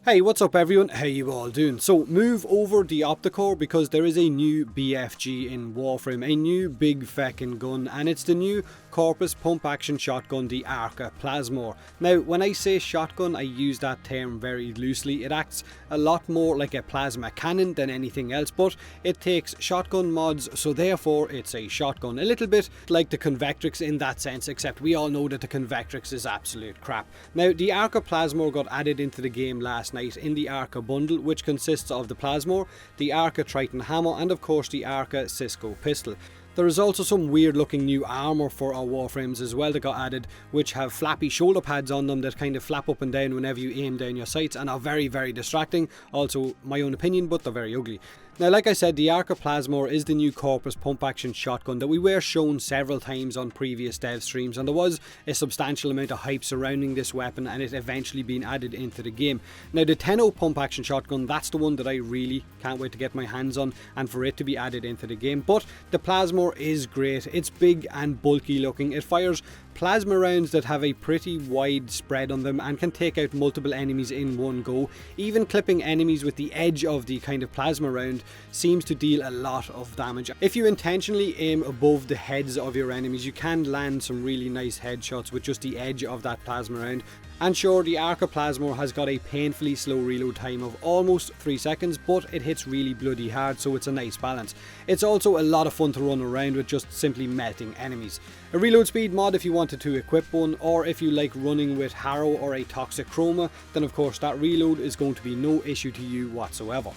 Hey, what's up everyone? How you all doing? So move over the Opticore because there is a new BFG in Warframe, a new big feckin' gun, and it's the new Corpus pump action shotgun, the Arca Plasmor. Now when I say shotgun I use that term very loosely. It acts a lot more like a plasma cannon than anything else, but it takes shotgun mods, so therefore it's a shotgun. A little bit like the Convectrix in that sense, except we all know that the Convectrix is absolute crap. Now the Arca Plasmor got added into the game last night in the Arca bundle, which consists of the Plasmor, the Arca Triton hammer, and of course the Arca Cisco pistol. There is also some weird looking new armour for our Warframes as well that got added, which have flappy shoulder pads on them that kind of flap up and down whenever you aim down your sights and are very distracting. Also my own opinion, but they're very ugly. Now like I said, the Arca Plasmor is the new Corpus pump action shotgun that we were shown several times on previous dev streams, and there was a substantial amount of hype surrounding this weapon and it eventually being added into the game. Now the Tenno pump action shotgun, that's the one that I really can't wait to get my hands on and for it to be added into the game. But the Plasmor is great. It's big and bulky looking. It fires plasma rounds that have a pretty wide spread on them and can take out multiple enemies in one go. Even clipping enemies with the edge of the kind of plasma round seems to deal a lot of damage. If you intentionally aim above the heads of your enemies, you can land some really nice headshots with just the edge of that plasma round. And sure, the Arca Plasmor has got a painfully slow reload time of almost 3 seconds, but it hits really bloody hard, so it's a nice balance. It's also a lot of fun to run around with, just simply melting enemies. A reload speed mod if you wanted to equip one, or if you like running with Harrow or a Toxic Chroma, then of course that reload is going to be no issue to you whatsoever.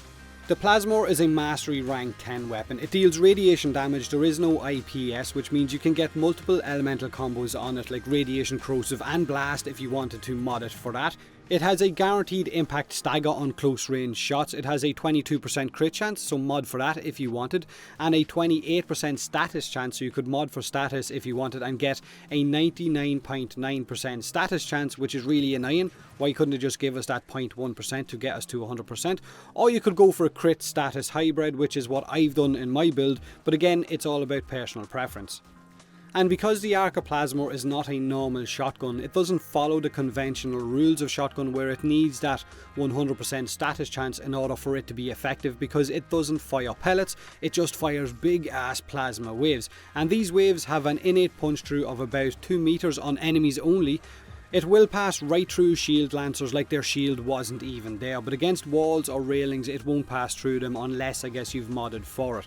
The Plasmor is a Mastery Rank 10 weapon. It deals radiation damage. There is no IPS, which means you can get multiple elemental combos on it, like Radiation, Corrosive and Blast if you wanted to mod it for that. It has a guaranteed impact stagger on close range shots. It has a 22% crit chance, so mod for that if you wanted, and a 28% status chance, so you could mod for status if you wanted and get a 99.9% status chance, which is really annoying. Why couldn't it just give us that 0.1% to get us to 100%? Or you could go for a crit status hybrid, which is what I've done in my build, but again, it's all about personal preference. And because the Arca Plasmor is not a normal shotgun, it doesn't follow the conventional rules of shotgun where it needs that 100% status chance in order for it to be effective, because it doesn't fire pellets, it just fires big ass plasma waves. And these waves have an innate punch through of about 2 meters on enemies only. It will pass right through shield lancers like their shield wasn't even there, but against walls or railings it won't pass through them unless I guess you've modded for it.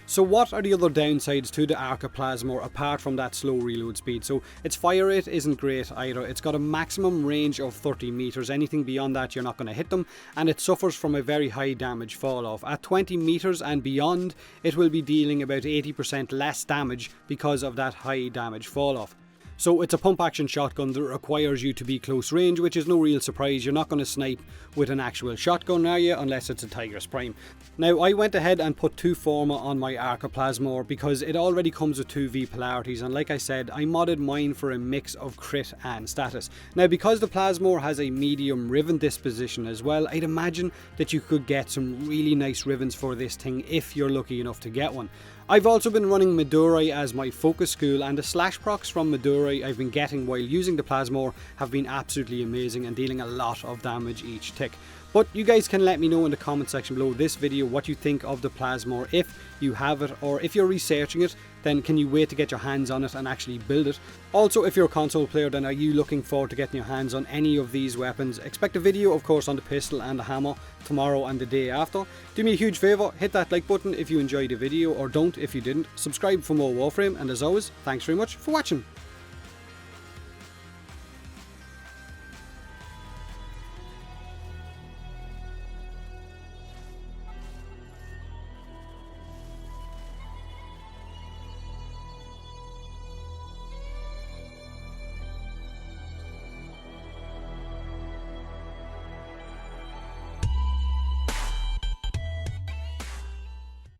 So what are the other downsides to the Arca Plasmor apart from that slow reload speed? So its fire rate isn't great either. It's got a maximum range of 30 meters. Anything beyond that you're not going to hit them, and it suffers from a very high damage fall off. At 20 meters and beyond it will be dealing about 80% less damage because of that high damage fall off. So it's a pump action shotgun that requires you to be close range, which is no real surprise. You're not going to snipe with an actual shotgun, are you? Unless it's a Tigress Prime. Now I went ahead and put 2 Forma on my Arca Plasmor because it already comes with 2 V polarities, and like I said, I modded mine for a mix of crit and status. Now because the Plasmor has a medium riven disposition as well, I'd imagine that you could get some really nice rivens for this thing if you're lucky enough to get one. I've also been running Madurai as my focus school, and the slash procs from Madurai I've been getting while using the Plasmor have been absolutely amazing and dealing a lot of damage each tick. But you guys can let me know in the comment section below this video what you think of the Plasmor if you have it, or if you're researching it, then can you wait to get your hands on it and actually build it? Also, if you're a console player, then are you looking forward to getting your hands on any of these weapons? Expect a video of course on the pistol and the hammer tomorrow and the day after. Do me a huge favour, hit that like button if you enjoyed the video, or don't if you didn't. Subscribe for more Warframe, and as always, thanks very much for watching.